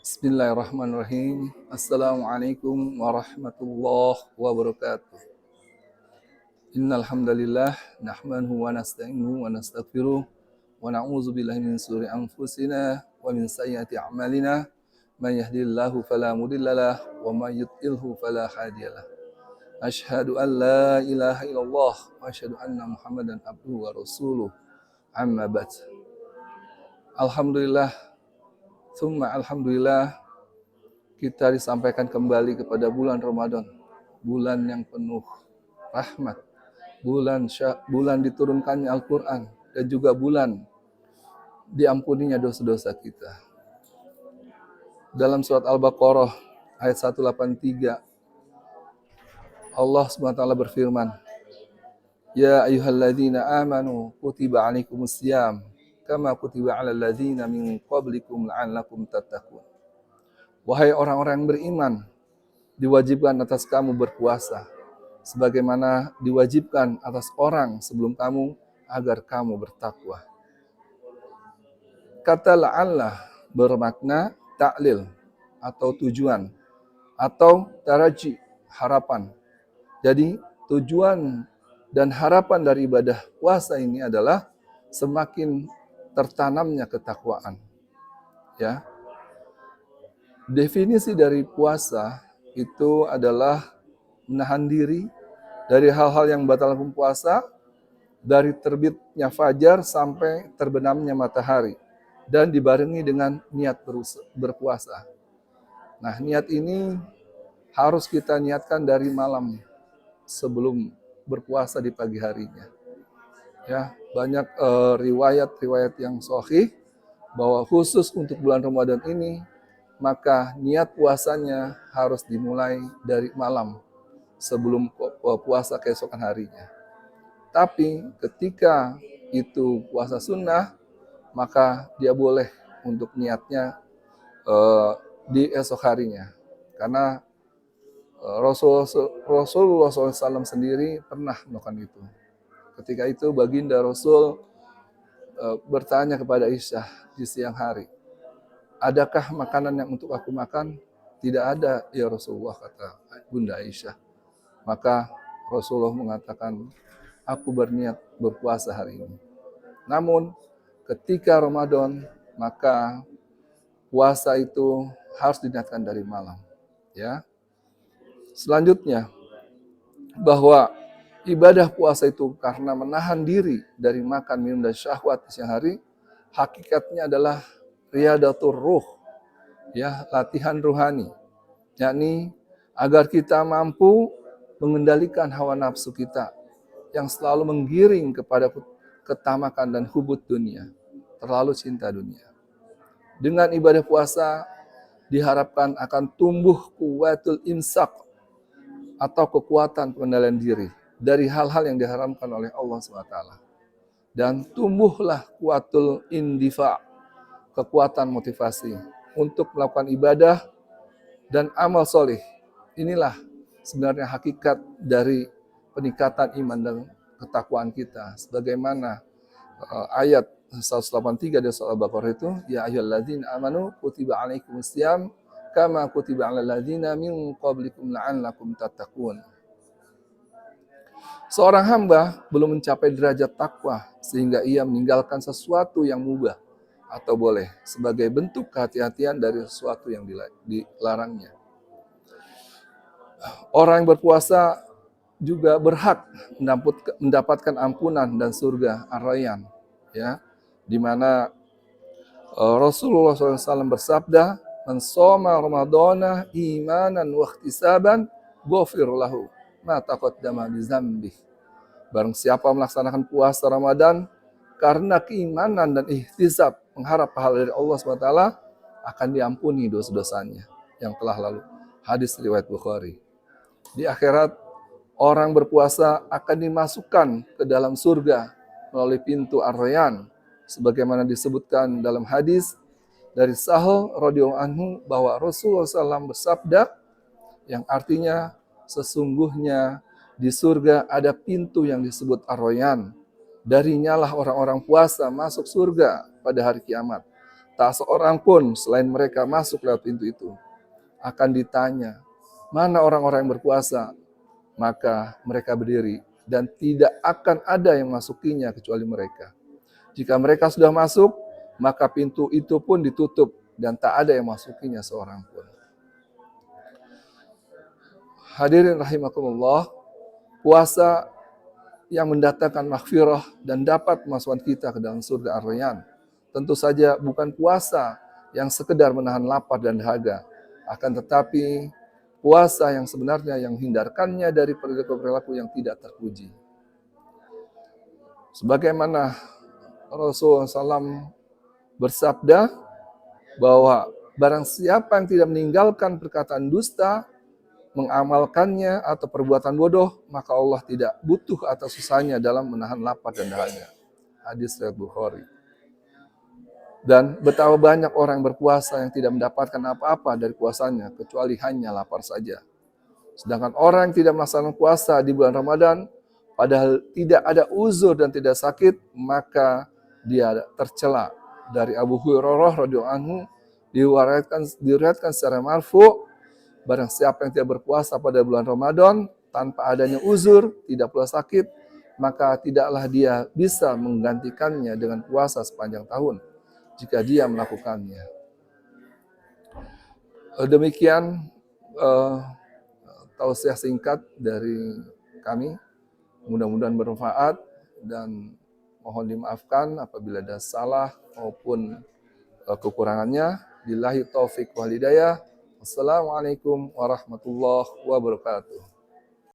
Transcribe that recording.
Bismillahirrahmanirrahim. Assalamualaikum warahmatullahi wabarakatuh. Innal hamdalillah nahmaduhu wa nasta'inuhu wa nastaghfiruh wa na'udzu billahi min shururi anfusina wa min sayyiati a'malina. May yahdihillahu fala mudhillalah wa may yudhlilhu fala hadiyalah. Asyhadu an la ilaha illallah wa asyhadu anna Muhammadan abduhu wa rasuluh. Amma ba'd. Alhamdulillah, summa alhamdulillah, kita disampaikan kembali kepada bulan Ramadan, bulan yang penuh rahmat, bulan diturunkannya Al-Quran, dan juga bulan diampuninya dosa-dosa kita. Dalam surat Al-Baqarah ayat 183, Allah SWT berfirman, Ya ayyuhalladzina amanu kutiba alaikumusiyam kama kutiba alal ladzina min qablikum la'allakum tattaqun. Wahai orang-orang yang beriman, diwajibkan atas kamu berpuasa, sebagaimana diwajibkan atas orang sebelum kamu, agar kamu bertakwa. Kata la'allah bermakna ta'lil atau tujuan, atau taraji, harapan. Jadi tujuan dan harapan dari ibadah puasa ini adalah semakin tertanamnya ketakwaan. Ya. Definisi dari puasa itu adalah menahan diri dari hal-hal yang batalkan puasa, dari terbitnya fajar sampai terbenamnya matahari, dan dibarengi dengan niat berpuasa. Nah, niat ini harus kita niatkan dari malam sebelum berpuasa di pagi harinya. Ya, banyak riwayat-riwayat yang sahih bahwa khusus untuk bulan Ramadan ini, maka niat puasanya harus dimulai dari malam sebelum puasa keesokan harinya. Tapi ketika itu puasa sunnah, maka dia boleh untuk niatnya di esok harinya. Karena Rasulullah SAW sendiri pernah melakukan itu. Ketika itu baginda Rasul bertanya kepada Aisyah di siang hari, adakah makanan yang untuk aku makan? Tidak ada ya Rasulullah, kata Bunda Aisyah. Maka Rasulullah mengatakan, aku berniat berpuasa hari ini. Namun ketika Ramadan, maka puasa itu harus diniatkan dari malam. Ya. Selanjutnya, bahwa ibadah puasa itu karena menahan diri dari makan, minum, dan syahwat di siang hari, hakikatnya adalah riyadatur ruh, ya, latihan ruhani, yakni agar kita mampu mengendalikan hawa nafsu kita yang selalu menggiring kepada ketamakan dan hubud dunia, terlalu cinta dunia. Dengan ibadah puasa diharapkan akan tumbuh kuwatul imsak atau kekuatan pengendalian diri dari hal-hal yang diharamkan oleh Allah SWT. Dan tumbuhlah kuwatul indifa, kekuatan motivasi untuk melakukan ibadah dan amal soleh. Inilah sebenarnya hakikat dari peningkatan iman dan ketakwaan kita. Sebagaimana ayat 183 dari surah Al-Baqarah itu, Ya ayyuhalladzina amanu kutiba alaikumusiyam kama kutiba alal ladzina min qablikum la'allakum tattaqun. Seorang hamba belum mencapai derajat takwa sehingga ia meninggalkan sesuatu yang mubah atau boleh sebagai bentuk kehati-hatian dari sesuatu yang dilarangnya. Orang yang berpuasa juga berhak mendapatkan ampunan dan surga Ar-Rayyan, ya, di mana Rasulullah SAW bersabda, Man shoma Ramadana imanan wa ihtisaban ghufir lahu ma taqaddama min dzambih. Barang siapa melaksanakan puasa Ramadan karena keimanan dan ihtisab, mengharap pahala dari Allah SWT, akan diampuni dosa-dosanya yang telah lalu. Hadis riwayat Bukhari. Di akhirat, orang berpuasa akan dimasukkan ke dalam surga melalui pintu Ar-Rayyan, sebagaimana disebutkan dalam hadis dari Sahal radhiyallahu anhu bahwa Rasulullah SAW bersabda, yang artinya sesungguhnya di surga ada pintu yang disebut Ar-Rayyan. Darinya lah orang-orang puasa masuk surga pada hari kiamat. tak seorang pun selain mereka masuk lewat pintu itu. Akan ditanya, mana orang-orang yang berpuasa? Maka mereka berdiri dan tidak akan ada yang masukinya kecuali mereka. Jika mereka sudah masuk, maka pintu itu pun ditutup dan tak ada yang masukinya seorang pun. Hadirin rahimakumullah, puasa yang mendatangkan maghfirah dan dapat memasukkan kita ke dalam surga Ar-Rayyan. Tentu saja bukan puasa yang sekedar menahan lapar dan dahaga, akan tetapi puasa yang sebenarnya yang menghindarkannya dari perilaku-perilaku yang tidak terpuji. Sebagaimana Rasulullah SAW bersabda bahwa barang siapa yang tidak meninggalkan perkataan dusta, mengamalkannya atau perbuatan bodoh, maka Allah tidak butuh atas usahanya dalam menahan lapar dan dahaga. Hadis riwayat Bukhari. Dan betapa banyak orang yang berpuasa yang tidak mendapatkan apa-apa dari puasanya, kecuali hanya lapar saja. Sedangkan orang yang tidak melaksanakan puasa di bulan Ramadan, padahal tidak ada uzur dan tidak sakit, maka dia tercela. Dari Abu Hurairah radhiyallahu anhu diriwayatkan secara marfu, barang siapa yang tidak berpuasa pada bulan Ramadan tanpa adanya uzur, tidak pula sakit, maka tidaklah dia bisa menggantikannya dengan puasa sepanjang tahun jika dia melakukannya. Demikian tausiah singkat dari kami. Mudah-mudahan bermanfaat dan mohon dimaafkan apabila ada salah maupun kekurangannya. Billahi taufik wal hidayah. Wassalamualaikum warahmatullahi wabarakatuh.